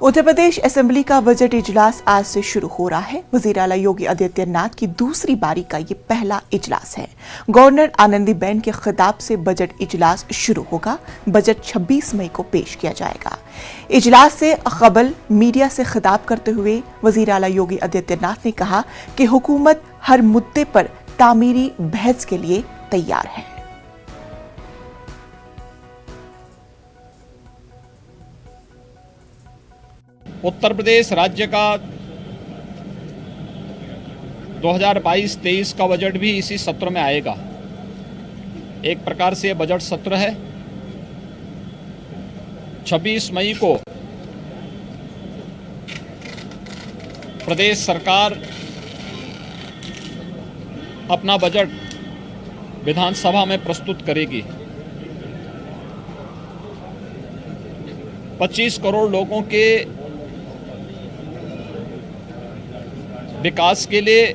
Uttar Pradesh assembly का budget इजलास आज से शुरू हो रहा है। वजीर आला योगी आदित्यनाथ की दूसरी बारी का ये पहला इजलास है। गवर्नर आनंदीबेन के खिताब से बजट इजलास शुरू होगा। बजट 26 मई को पेश किया जाएगा। इजलास से कबल मीडिया से खिताब करते हुए वजीर आला योगी आदित्यनाथ ने कहा कि हुकूमत हर मुद्दे पर तामीरी बहस के लिए तैयार है। उत्तर प्रदेश राज्य का 2022-23 का बजट भी इसी सत्र में आएगा। एक प्रकार से बजट सत्र है। 26 मई को प्रदेश सरकार अपना बजट विधानसभा में प्रस्तुत करेगी। 25 करोड़ लोगों के विकास के लिए,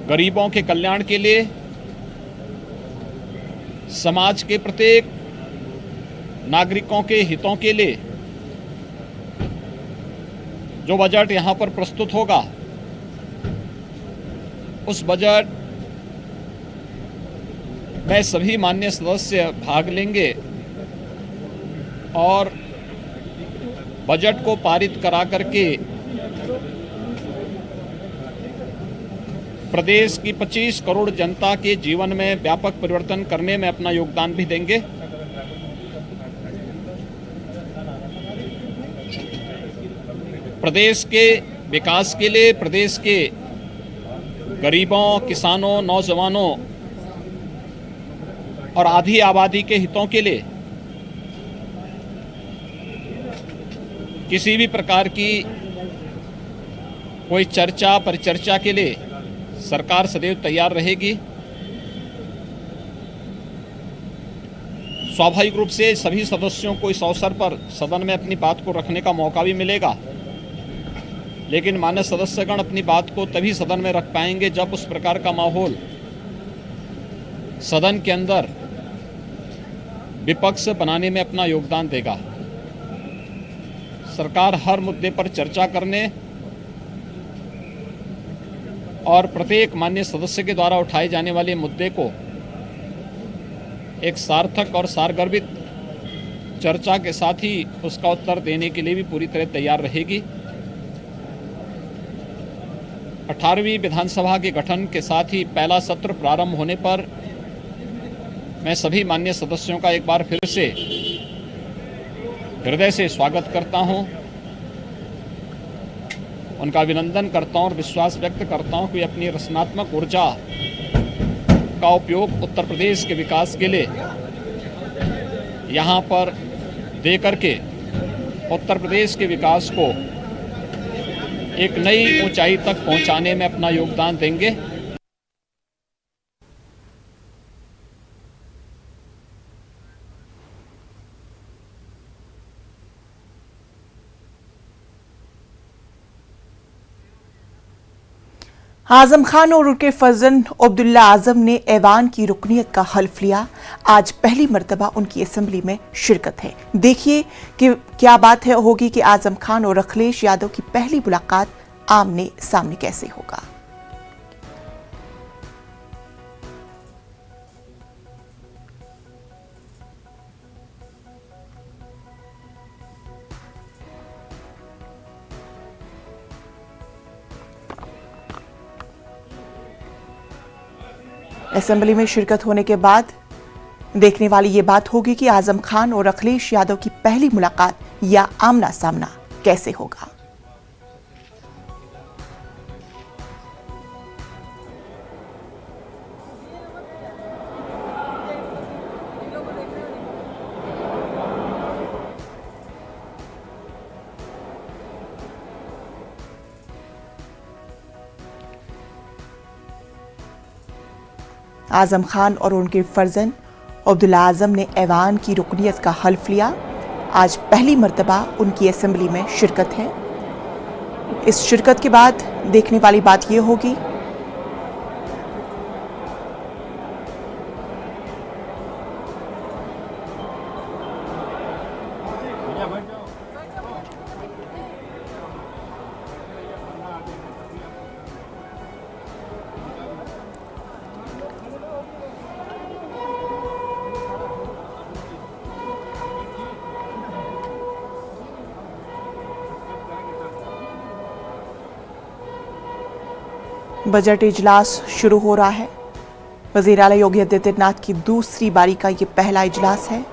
गरीबों के कल्याण के लिए, समाज के प्रत्येक नागरिकों के हितों के लिए जो बजट यहां पर प्रस्तुत होगा, उस बजट में सभी माननीय सदस्य भाग लेंगे और बजट को पारित करा करके प्रदेश की 25 करोड़ जनता के जीवन में व्यापक परिवर्तन करने में अपना योगदान भी देंगे। प्रदेश के विकास के लिए, प्रदेश के गरीबों, किसानों, नौजवानों और आधी आबादी के हितों के लिए किसी भी प्रकार की कोई चर्चा परिचर्चा के लिए सरकार सदैव तैयार रहेगी। स्वाभाविक रूप से सभी सदस्यों को इस अवसर पर सदन में अपनी बात को रखने का मौका भी मिलेगा, लेकिन माननीय सदस्यगण अपनी बात को तभी सदन में रख पाएंगे जब उस प्रकार का माहौल सदन के अंदर विपक्ष बनाने में अपना योगदान देगा। सरकार हर मुद्दे पर चर्चा करने और प्रत्येक माननीय सदस्य के द्वारा उठाए जाने वाले मुद्दे को एक सार्थक और सारगर्भित चर्चा के साथ ही उसका उत्तर देने के लिए भी पूरी तरह तैयार रहेगी। 18वीं विधानसभा के गठन के साथ ही पहला सत्र प्रारंभ होने पर मैं सभी माननीय सदस्यों का एक बार फिर से हृदय से स्वागत करता हूं, उनका अभिनंदन करता हूं और विश्वास व्यक्त करता हूं कि अपनी रचनात्मक ऊर्जा का उपयोग उत्तर प्रदेश के विकास के लिए यहां पर दे करके उत्तर प्रदेश के विकास को एक नई ऊंचाई तक पहुंचाने में अपना योगदान देंगे। आजम खान और उनके फर्जन अब्दुल्ला आजम ने ऐवान की रुकनीत का हल्फ लिया। आज पहली मर्तबा उनकी असेंबली में शिरकत है। देखिए कि क्या बात होगी कि आजम खान और अखिलेश यादव की पहली मुलाकात आमने सामने कैसे होगा। असेंबली में शिरकत होने के बाद देखने वाली ये बात होगी कि आजम खान और अखिलेश यादव की पहली मुलाकात या आमना सामना कैसे होगा। आजम खान और उनके फर्जन अब्दुल्ला आजम ने ऐवान की रुकनीत का हल्फ लिया। आज पहली मर्तबा उनकी असेंबली में शिरकत है। इस शिरकत के बाद देखने वाली बात यह होगी बजट इजलास शुरू हो रहा है। वजीर आला योगी आदित्यनाथ की दूसरी बारी का ये पहला इजलास है।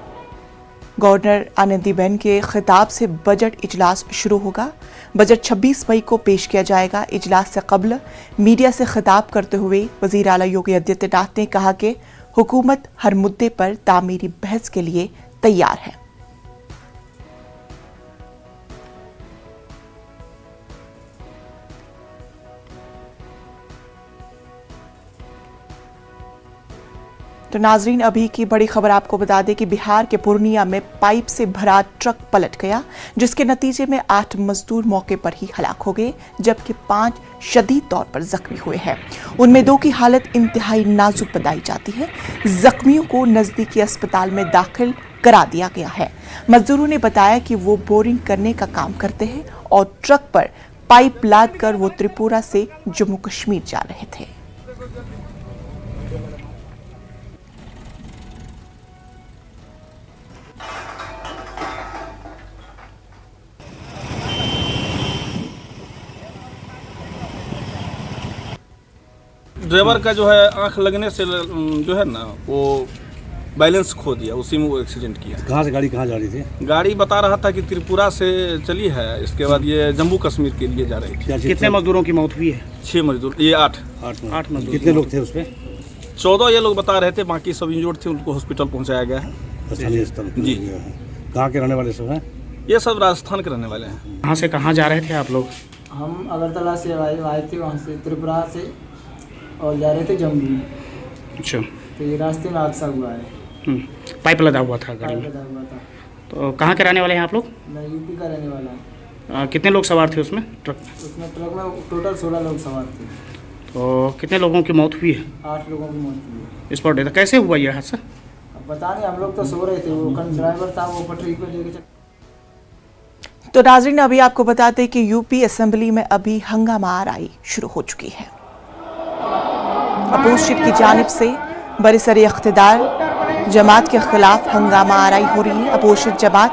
गवर्नर आनंदीबेन के खिताब से बजट इजलास शुरू होगा। बजट 26 मई को पेश किया जाएगा। इजलास से कब्ल मीडिया से खिताब करते हुए वजीर आला योगी आदित्यनाथ ने कहा कि हुकूमत हर मुद्दे पर तामीरी बहस के लिए तैयार है। तो नाजरीन, अभी की बड़ी खबर आपको बता दें कि बिहार के पूर्णिया में पाइप से भरा ट्रक पलट गया, जिसके नतीजे में 8 मजदूर मौके पर ही हलाक हो गए, जबकि 5 शदीद तौर पर जख्मी हुए हैं। उनमें 2 की हालत इंतहाई नाजुक बताई जाती है। जख्मियों को नजदीकी अस्पताल में दाखिल करा दिया गया है। मजदूरों ने बताया कि वो बोरिंग करने का काम करते हैं और ट्रक पर पाइप लाद कर वो त्रिपुरा से जम्मू कश्मीर जा रहे थे। ड्राइवर का जो है आंख लगने से जो है ना वो बैलेंस खो दिया, उसी में वो एक्सीडेंट किया। कहाँ से गाड़ी कहाँ जा रही थी? गाड़ी बता रहा था कि त्रिपुरा से चली है, इसके बाद ये जम्मू कश्मीर के लिए जा रही थी। कितने मजदूरों की मौत हुई है? 6 मजदूर, ये 8 मजदूर। कितने लोग थे उसमें? 14 ये लोग बता रहे थे, बाकी सब इंजोर्ड थे, उनको हॉस्पिटल पहुँचाया गया है। स्थानीय अस्पताल जी। कहाँ के रहने वाले सब हैं? ये सब राजस्थान के रहने वाले हैं। कहाँ से कहाँ जा रहे थे आप लोग? हम अगरतला से आए थे, वहाँ से त्रिपुरा से, और जा रहे थे जम्मू। अच्छा। तो ये रास्ते में हादसा हुआ है। पाइप लदा हुआ था गाड़ी में। लगा हुआ था। तो कहाँ के रहने वाले हैं आप लोग? मैं यूपी का रहने वाला हूँ। कितने लोग सवार थे उसमें ट्रक में? उसमें ट्रक में टोटल 16 लोग सवार थे। तो कितने लोगों की मौत हुई है? 8 लोगों की मौत हुई है। Spot death. कैसे हुआ ये हादसा? अब पता नहीं, हम लोग तो सो रहे थे, वो ड्राइवर था वो पटरी पे लेके चल। तो नाज़रीन, अभी आपको बताते कि यूपी असेंबली में अभी हंगामा आराई शुरू हो चुकी है। अपोजिशन की जानिब से बरसरे इख्तिदार जमात के खिलाफ हंगामा आराई हो रही है। अपोजिशन जमात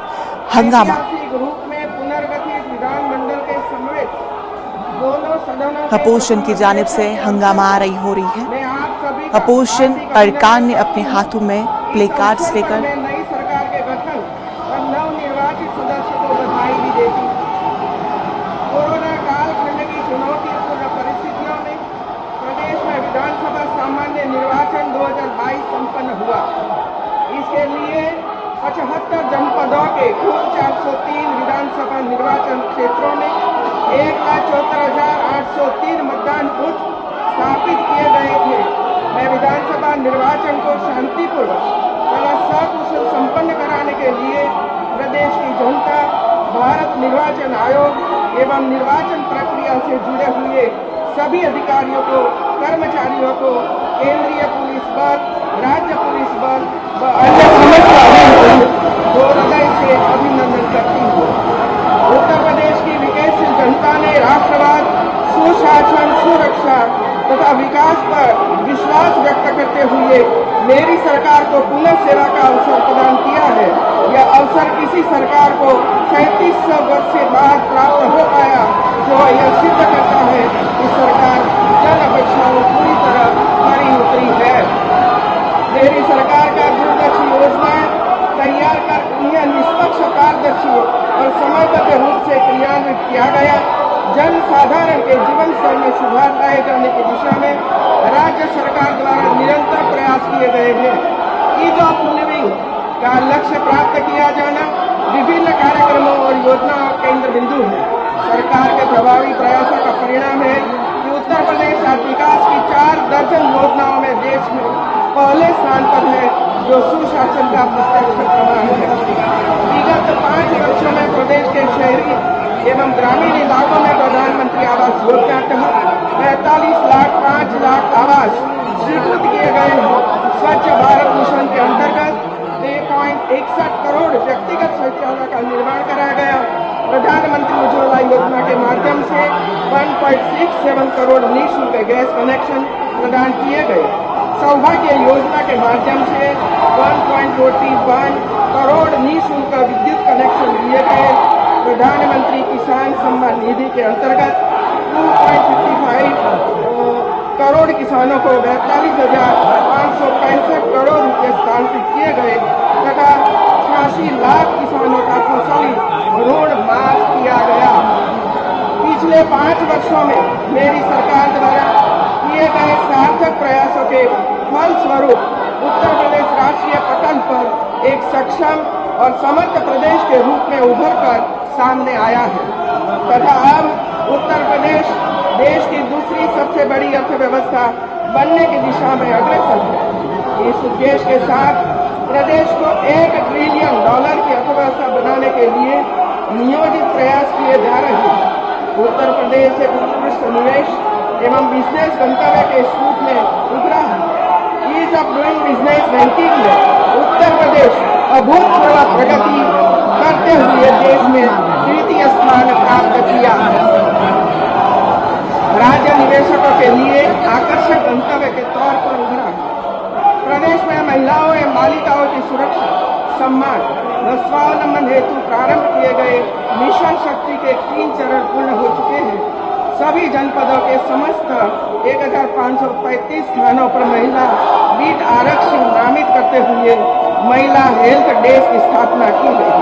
हंगामा अपोजिशन की जानिब से हंगामा आराई हो रही है। अपोजिशन अरकान ने अपने हाथों में प्ले कार्ड्स लेकर नई सरकार के गठन और नवनिर्वाचित सदस्य को बधाई भी देती। कोरोना कालखंड की चुनौतीपूर्ण परिस्थितियों में प्रदेश में विधानसभा सामान्य निर्वाचन 2022 संपन्न हुआ। इसके लिए 75 जनपदों के कुल 403 विधानसभा निर्वाचन क्षेत्रों में 1,74,803 मतदान बूथ स्थापित किए गए थे। मैं विधानसभा निर्वाचन को शांतिपूर्वक तथा सकुशल संपन्न कराने के लिए प्रदेश की जनता, भारत निर्वाचन आयोग एवं निर्वाचन प्रक्रिया से जुड़े हुए सभी अधिकारियों को, कर्मचारियों को, केंद्रीय पुलिस बल, राज्य पुलिस बल व अन्य समस्त को हृदय से अभिनंदन करती हूँ। उत्तर प्रदेश की विकासशील जनता ने राष्ट्रवाद, सुशासन, सुरक्षा तथा विकास पर विश्वास व्यक्त करते हुए मेरी सरकार को पुनः सेवा का अवसर प्रदान किया है। यह अवसर किसी सरकार को 3700 वर्ष के बाद प्राप्त हो पाया, जो यह सिद्ध करता है कि सरकार जन अपेक्षाओं पूरी तरह खरी उतरी है। मेरी सरकार का दूरदर्शी योजनाएं तैयार कर उन्हें निष्पक्ष, पारदर्शी और समयबद्ध रूप से क्रियान्वित किया गया। जन साधारण के जीवन स्तर में सुधार लाए जाने की दिशा में राज्य सरकार द्वारा निरंतर प्रयास किए गए हैं। ईज ऑफ लिविंग का लक्ष्य प्राप्त किया जाना विभिन्न कार्यक्रमों और योजनाओं का केंद्र बिंदु है। सरकार के प्रभावी प्रयासों का परिणाम है कि उत्तर प्रदेश आज विकास की 4 दर्जन योजनाओं में देश में पहले स्थान पर है, जो सुशासन का प्रत्यक्ष प्रमाण है। विगत 5 वर्षों में प्रदेश के शहरी एवं ग्रामीण इलाकों में प्रधानमंत्री आवास योजना के तहत 45,05,00,000 आवास स्वीकृत किए गए हैं। स्वच्छ भारत मिशन के अंतर्गत 3.61 करोड़ व्यक्तिगत शौचालय का निर्माण कराया गया। प्रधानमंत्री उज्ज्वला योजना के माध्यम से 1.67 करोड़ निःशुल्क गैस कनेक्शन प्रदान किए गए। सौभाग्य योजना के माध्यम से 1.41 करोड़ निःशुल्क विद्युत कनेक्शन दिए गए। प्रधानमंत्री किसान सम्मान निधि के अंतर्गत 2.55 करोड़ किसानों को 42,565 करोड़ रुपए स्थानांतरित किए गए तथा 86 लाख किसानों का फसल ऋण माफ किया गया। पिछले 5 वर्षों में मेरी सरकार द्वारा किए गए सार्थक प्रयासों के फलस्वरूप उत्तर प्रदेश राष्ट्रीय पटल पर एक सक्षम और समर्थ प्रदेश के रूप में उभर कर सामने आया है तथा अब उत्तर प्रदेश देश की दूसरी सबसे बड़ी अर्थव्यवस्था बनने की दिशा में अग्रसर है। इस उद्देश्य के साथ प्रदेश को $1 ट्रिलियन की अर्थव्यवस्था बनाने के लिए नियोजित प्रयास किए जा रहे हैं। उत्तर प्रदेश एक उत्कृष्ट निवेश एवं बिजनेस गंतव्य के रूप में उभरा है। Ease of doing business ranking में उत्तर प्रदेश अभूतपूर्व प्रगति करते हुए देश में तृतीय स्थान प्राप्त किया है। राज्य निवेशकों के लिए आकर्षक गंतव्य के तौर पर उभरा है। प्रदेश में महिलाओं एवं बालिकाओं की सुरक्षा, सम्मान व स्वावलंबन हेतु प्रारंभ किए गए मिशन शक्ति के 3 चरण पूर्ण हो चुके हैं। सभी जनपदों के समस्त 1535 स्थानों पर महिला बीट आरक्षी नामित करते हुए महिला हेल्थ डेस्क की स्थापना की गई।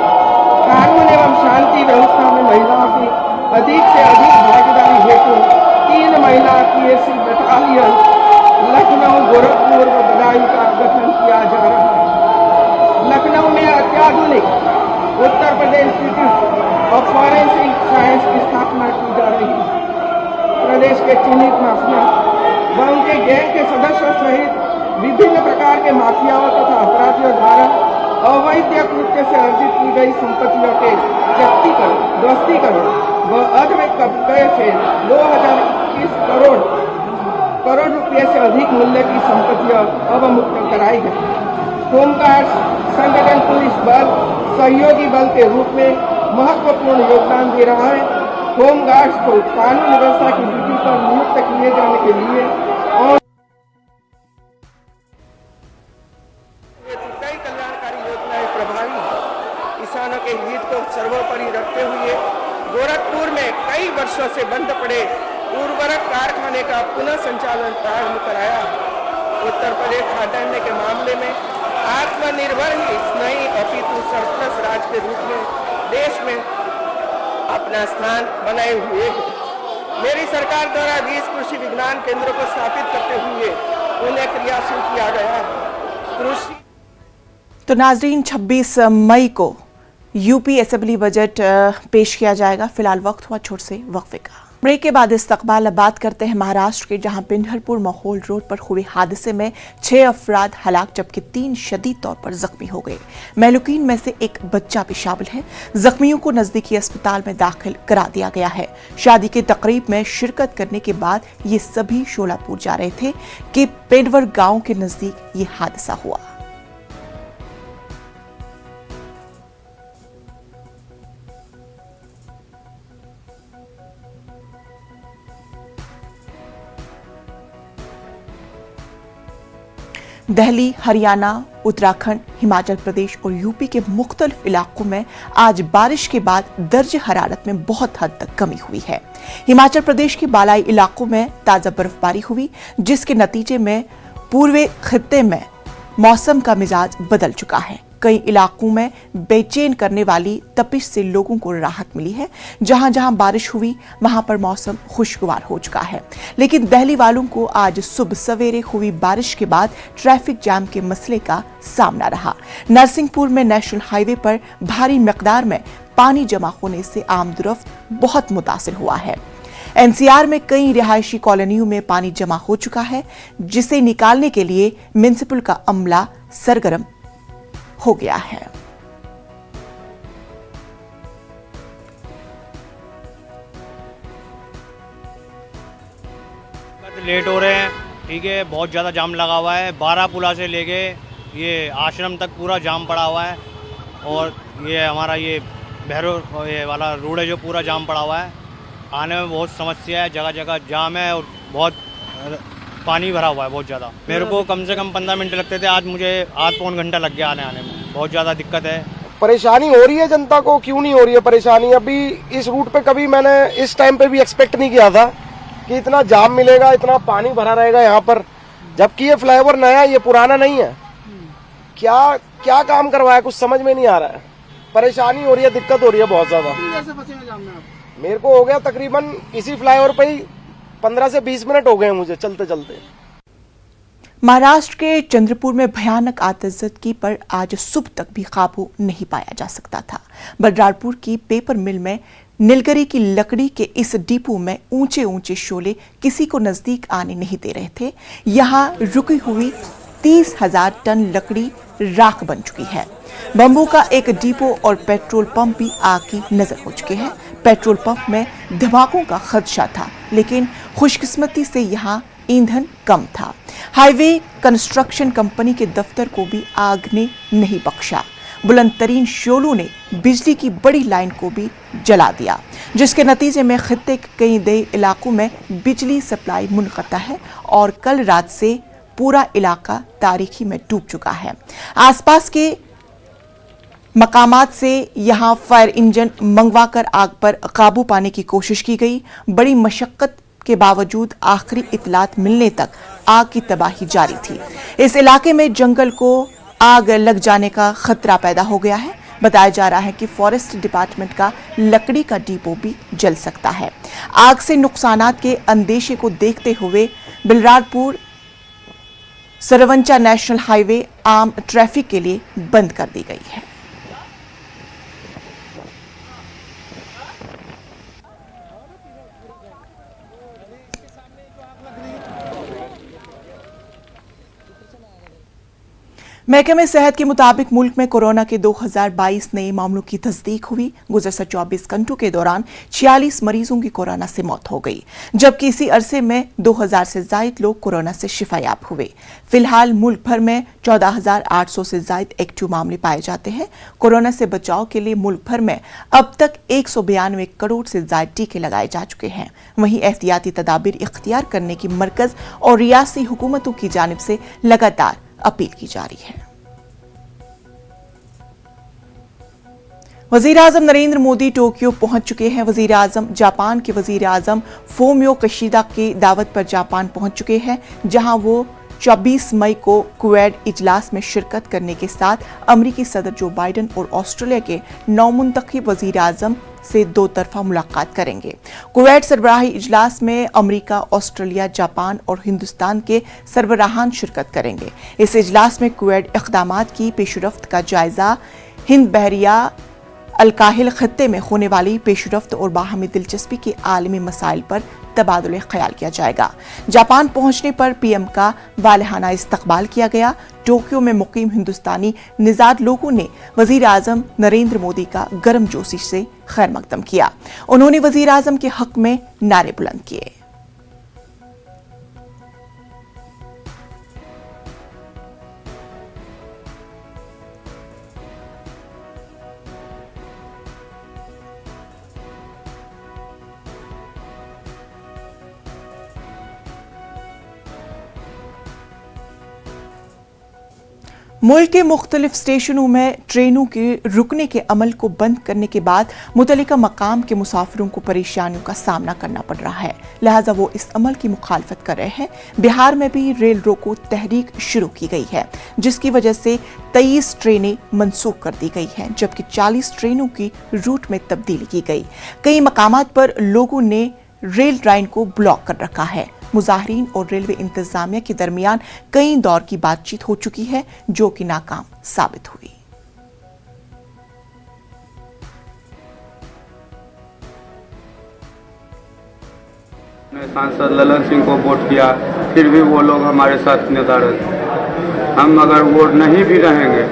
कानून एवं शांति व्यवस्था में महिलाओं की अधिक से अधिक भागीदारी हेतु 3 महिला PSC बटालियन लखनऊ, गोरखपुर व बदायूं का गठन किया जा रहा है। लखनऊ में अत्याधुनिक Uttar Pradesh institute of forensic science की स्थापना की जा रही है। प्रदेश के चिन्हित माफिया व उनके गैंग के सदस्यों सहित विभिन्न प्रकार के माफियाओं तथा अपराधियों द्वारा अवैध कृत्य से अर्जित की गई संपत्तियों के जब्तीकरण, ध्वस्तीकरण व अवैध कब्जे से 2021 करोड़ रुपये से अधिक मूल्य की संपत्तियां अवमुक्त कराई गई। होमगार्ड संगठन पुलिस बल सहयोगी बल के रूप में महत्वपूर्ण योगदान दे रहा है। होमगार्ड्स को कानून व्यवस्था की ड्यूटी पर नियुक्त किए जाने के लिए और कई कल्याणकारी योजनाएं प्रभावी किसानों के हित को सर्वोपरि रखते हुए गोरखपुर में कई वर्षों से बंद पड़े उर्वरक कारखाने का पुनः संचालन प्रारंभ कराया। उत्तर प्रदेश खाद्यान्न के मामले में आत्मनिर्भर ही नहीं अपितु सरप्लस राज्य के रूप में देश में अपना स्थान बनाए हुए है। मेरी सरकार द्वारा 20 कृषि विज्ञान केंद्रों को स्थापित करते हुए उन्हें क्रियाशील किया गया है। कृषि तो नाजरीन 26 मई को यूपी असेंबली बजट पेश किया जाएगा। फिलहाल वक्त हुआ छोट से वक्फे का। ब्रेक के बाद इस्तकबाल। अब बात करते हैं महाराष्ट्र के, जहां पिंढरपुर माहौल रोड पर हुए हादसे में 6 अफराद हलाक जबकि 3 शदीद तौर पर जख्मी हो गए। महलूकीन में से एक बच्चा भी शामिल है। जख्मियों को नजदीकी अस्पताल में दाखिल करा दिया गया है। शादी की तकरीब में शिरकत करने के बाद ये सभी शोलापुर जा रहे थे कि पेंडवर गांव के नजदीक ये हादसा हुआ। दिल्ली, हरियाणा, उत्तराखंड, हिमाचल प्रदेश और यूपी के मुख्तलिफ इलाकों में आज बारिश के बाद दर्ज हरारत में बहुत हद तक कमी हुई है। हिमाचल प्रदेश के बालाई इलाकों में ताज़ा बर्फबारी हुई, जिसके नतीजे में पूर्वी खित्ते में मौसम का मिजाज बदल चुका है। कई इलाकों में बेचैन करने वाली तपिश से लोगों को राहत मिली है। जहां जहां बारिश हुई वहां पर मौसम खुशगवार हो चुका है। लेकिन दिल्ली वालों को आज सुबह सवेरे हुई बारिश के बाद ट्रैफिक जाम के मसले का सामना रहा। नरसिंहपुर में नेशनल हाईवे पर भारी मिकदार में पानी जमा होने से आमदोरफ्त बहुत मुतासिर हुआ है। एनसीआर में कई रिहायशी कॉलोनियों में पानी जमा हो चुका है, जिसे निकालने के लिए म्युनिसिपल का अमला सरगर्म हो गया है। लेट हो रहे हैं, ठीक है, बहुत ज़्यादा जाम लगा हुआ है। 12 पुला से लेके ये आश्रम तक पूरा जाम पड़ा हुआ है। और ये हमारा ये भैरव ये वाला रोड है जो पूरा जाम पड़ा हुआ है। आने में बहुत समस्या है, जगह जगह जाम है और बहुत पानी भरा हुआ है बहुत ज़्यादा। मेरे को कम से कम 15 मिनट लगते थे, आज मुझे आध पौन घंटा लग गया आने में। बहुत ज़्यादा दिक्कत है। परेशानी हो रही है जनता को, क्यों नहीं हो रही है परेशानी। अभी इस रूट पे कभी मैंने इस टाइम पे भी एक्सपेक्ट नहीं किया था कि इतना जाम मिलेगा, इतना पानी भरा रहेगा यहाँ पर, जबकि ये फ्लाईओवर नया है, ये पुराना नहीं है। क्या क्या काम करवाया कुछ समझ में नहीं आ रहा है। परेशानी हो रही है, दिक्कत हो रही है बहुत ज्यादा। मेरे को हो गया तकरीबन इसी फ्लाईओवर पे ही 15 से 20 मिनट हो गए मुझे चलते चलते। महाराष्ट्र के चंद्रपुर में भयानक आतिशबाजी पर आज सुबह तक भी काबू नहीं पाया जा सकता था। बलरामपुर की पेपर मिल में नीलगिरी की लकड़ी के इस डिपो में ऊंचे ऊंचे शोले किसी को नजदीक आने नहीं दे रहे थे। यहाँ रुकी हुई 30,000 टन लकड़ी राख बन चुकी है। बम्बू का एक डिपो और पेट्रोल पंप भी आग की नजर हो चुके हैं। पेट्रोल पंप में धमाकों का खदशा था, लेकिन खुशकिस्मती से यहाँ ईंधन कम था। हाईवे कंस्ट्रक्शन कंपनी के दफ्तर को भी आग ने नहीं बख्शा। बुलंदतरीन शोलों ने बिजली की बड़ी लाइन को भी जला दिया, जिसके नतीजे में खित्ते के कई इलाकों में बिजली सप्लाई मुनक़ता है और कल रात से पूरा इलाका तारीकी में डूब चुका है। आसपास के मकामात से यहां फायर इंजन मंगवाकर आग पर काबू पाने की कोशिश की गई। बड़ी मशक्कत के बावजूद आखिरी इतलात मिलने तक आग की तबाही जारी थी। इस इलाके में जंगल को आग लग जाने का खतरा पैदा हो गया है। बताया जा रहा है कि फॉरेस्ट डिपार्टमेंट का लकड़ी का डिपो भी जल सकता है। आग से नुकसानात के अंदेशे को देखते हुए बलरामपुर सरवंचा नेशनल हाईवे आम ट्रैफिक के लिए बंद कर दी गई है। महकमे सेहत के मुताबिक मुल्क में कोरोना के 2022 नए मामलों की तस्दीक हुई। गुज़श्ता 24 घंटों के दौरान 46 मरीजों की कोरोना से मौत हो गई, जबकि इसी अरसे में 2000 से जायद लोग कोरोना से शिफायाब हुए। फिलहाल मुल्क भर में 14,800 से जायद एक्टिव मामले पाए जाते हैं। कोरोना से बचाव के लिए मुल्क भर में अब तक 192 करोड़ से जायद टीके लगाए जा चुके हैं। वहीं एहतियाती तदाबीर इख्तियार करने की मरकज और रियासी हुकूमतों की जानिब से लगातार अपील की जा रही है। वजीर आजम नरेंद्र मोदी टोक्यो पहुंच चुके हैं। वजीर आजम जापान के वजीर आजम फोमियो किशिदा की दावत पर जापान पहुंच चुके हैं, जहां वो 24 मई को क्वेड इजलास में शिरकत करने के साथ अमरीकी सदर जो बाइडन और ऑस्ट्रेलिया के नौमुंतखब वजीर आजम से दो तरफा मुलाकात करेंगे। कुवैत सरबराही इजलास में अमरीका, ऑस्ट्रेलिया, जापान और हिंदुस्तान के सरबराहान शिरकत करेंगे। इस इजलास में कुवैत इक़दामात की पेशरफ्त का जायजा, हिंद बहरिया अलकाहिल खत्ते में होने वाली पेशरफ्त और बाहमी दिलचस्पी के आलमी मसाइल पर तबादुल ख्याल किया जाएगा। जापान पहुंचने पर पीएम का वालहाना इस्तकबाल किया गया। टोक्यो में मुकीम हिंदुस्तानी निजाद लोगों ने वजीर आजम नरेंद्र मोदी का गर्मजोशी से खैर मकदम किया। उन्होंने वजीर आजम के हक में नारे बुलंद किए। मुल्क के मुख्तलिफ स्टेशनों में ट्रेनों के रुकने के अमल को बंद करने के बाद मुतल्लिका मकाम के मुसाफिरों को परेशानियों का सामना करना पड़ रहा है, लिहाजा वो इस अमल की मुखालफत कर रहे हैं। बिहार में भी रेल रोको तहरीक शुरू की गई है, जिसकी वजह से 23 ट्रेनें मनसूख कर दी गई हैं, जबकि 40 ट्रेनों की रूट में तब्दीली की गई। कई मकामात पर लोगों ने रेल लाइन को ब्लॉक कर रखा है। मुजाहिरीन और रेलवे इंतजामिया के दरमियान कई दौर की बातचीत हो चुकी है, जो कि नाकाम साबित हुई। सांसद ललन सिंह को वोट किया, फिर भी वो लोग हमारे साथ नदारद। हम अगर वोट नहीं भी रहेंगे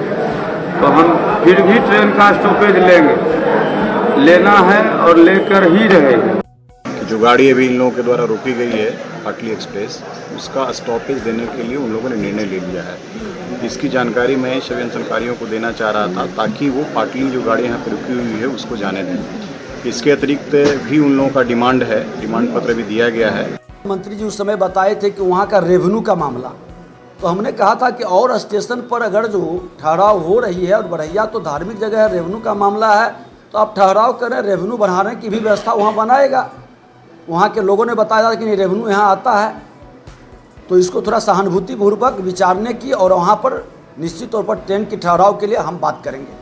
तो हम फिर भी ट्रेन का स्टॉपेज लेना है और लेकर ही रहेंगे। जो गाड़ी अभी इन लोगों के द्वारा रोकी गई है पाटली एक्सप्रेस, उसका स्टॉपेज देने के लिए उन लोगों ने निर्णय ले लिया है। इसकी जानकारी मैं सभी अंचलकारियों को देना चाह रहा था, ताकि वो पाटली जो गाड़ी यहाँ पर रुकी हुई है उसको जाने दें। इसके अतिरिक्त भी उन लोगों का डिमांड है, डिमांड पत्र भी दिया गया है। मंत्री जी उस समय बताए थे कि वहाँ का रेवेन्यू का मामला, तो हमने कहा था कि और स्टेशन पर अगर जो ठहराव हो रही है, और बढ़ैया तो धार्मिक जगह है, रेवेन्यू का मामला है, तो आप ठहराव करें, रेवेन्यू बढ़ाने की भी व्यवस्था वहाँ बनाएगा। वहाँ के लोगों ने बताया था कि नहीं रेवेन्यू यहाँ आता है, तो इसको थोड़ा सहानुभूतिपूर्वक विचारने की और वहाँ पर निश्चित तौर पर ट्रेन के ठहराव के लिए हम बात करेंगे।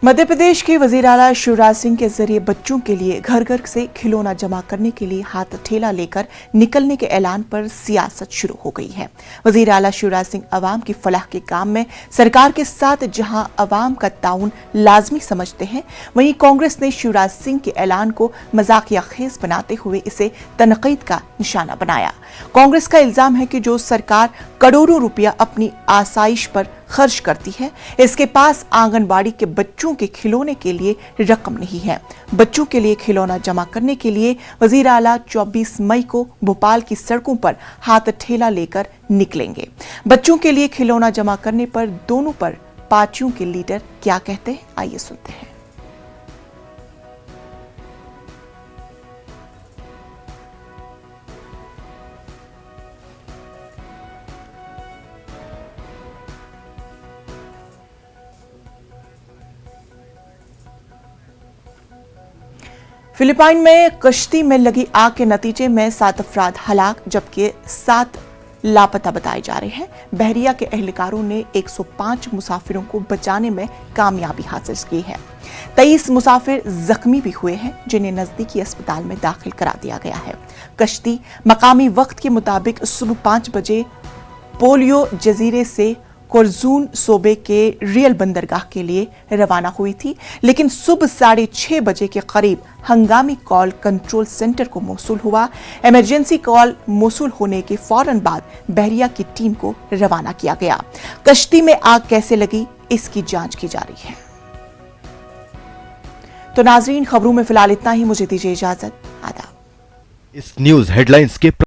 मध्य प्रदेश के वजीर आला शिवराज सिंह के जरिए बच्चों के लिए घर घर से खिलौना जमा करने के लिए हाथ ठेला लेकर निकलने के ऐलान पर सियासत शुरू हो गई है। वजीर आला शिवराज सिंह अवाम की फलाह के काम में सरकार के साथ जहां अवाम का ताउन लाजमी समझते हैं, वहीं कांग्रेस ने शिवराज सिंह के ऐलान को मजाकिया खेज बनाते हुए इसे तनकीद का निशाना बनाया। कांग्रेस का इल्जाम है कि जो सरकार करोड़ों रुपया अपनी आसाइश पर खर्च करती है, इसके पास आंगनबाड़ी के बच्चों के खिलौने के लिए रकम नहीं है। बच्चों के लिए खिलौना जमा करने के लिए वजीर आला 24 मई को भोपाल की सड़कों पर हाथ ठेला लेकर निकलेंगे। बच्चों के लिए खिलौना जमा करने पर दोनों पर पार्टियों के लीडर क्या कहते हैं, आइए सुनते हैं। फिलिपाइन में कश्ती में लगी आग के नतीजे में 7 अफराद हलाक जबकि 7 लापता बताए जा रहे हैं। बहरिया के एहलकारों ने 105 मुसाफिरों को बचाने में कामयाबी हासिल की है। 23 मुसाफिर जख्मी भी हुए हैं, जिन्हें नजदीकी अस्पताल में दाखिल करा दिया गया है। कश्ती मकामी वक्त के मुताबिक सुबह 5 बजे पोलियो जजीरे से कोरजून सूबे के रियल बंदरगाह के लिए रवाना हुई थी, लेकिन सुबह 6:30 बजे के करीब हंगामी कॉल कंट्रोल सेंटर को मौसूल हुआ। इमरजेंसी कॉल मौसूल होने के फौरन बाद बहरिया की टीम को रवाना किया गया। कश्ती में आग कैसे लगी, इसकी जांच की जा रही है। तो नाजरीन, खबरों में फिलहाल इतना ही। मुझे दीजिए इजाजत। आदाब। इस न्यूज हेडलाइंस के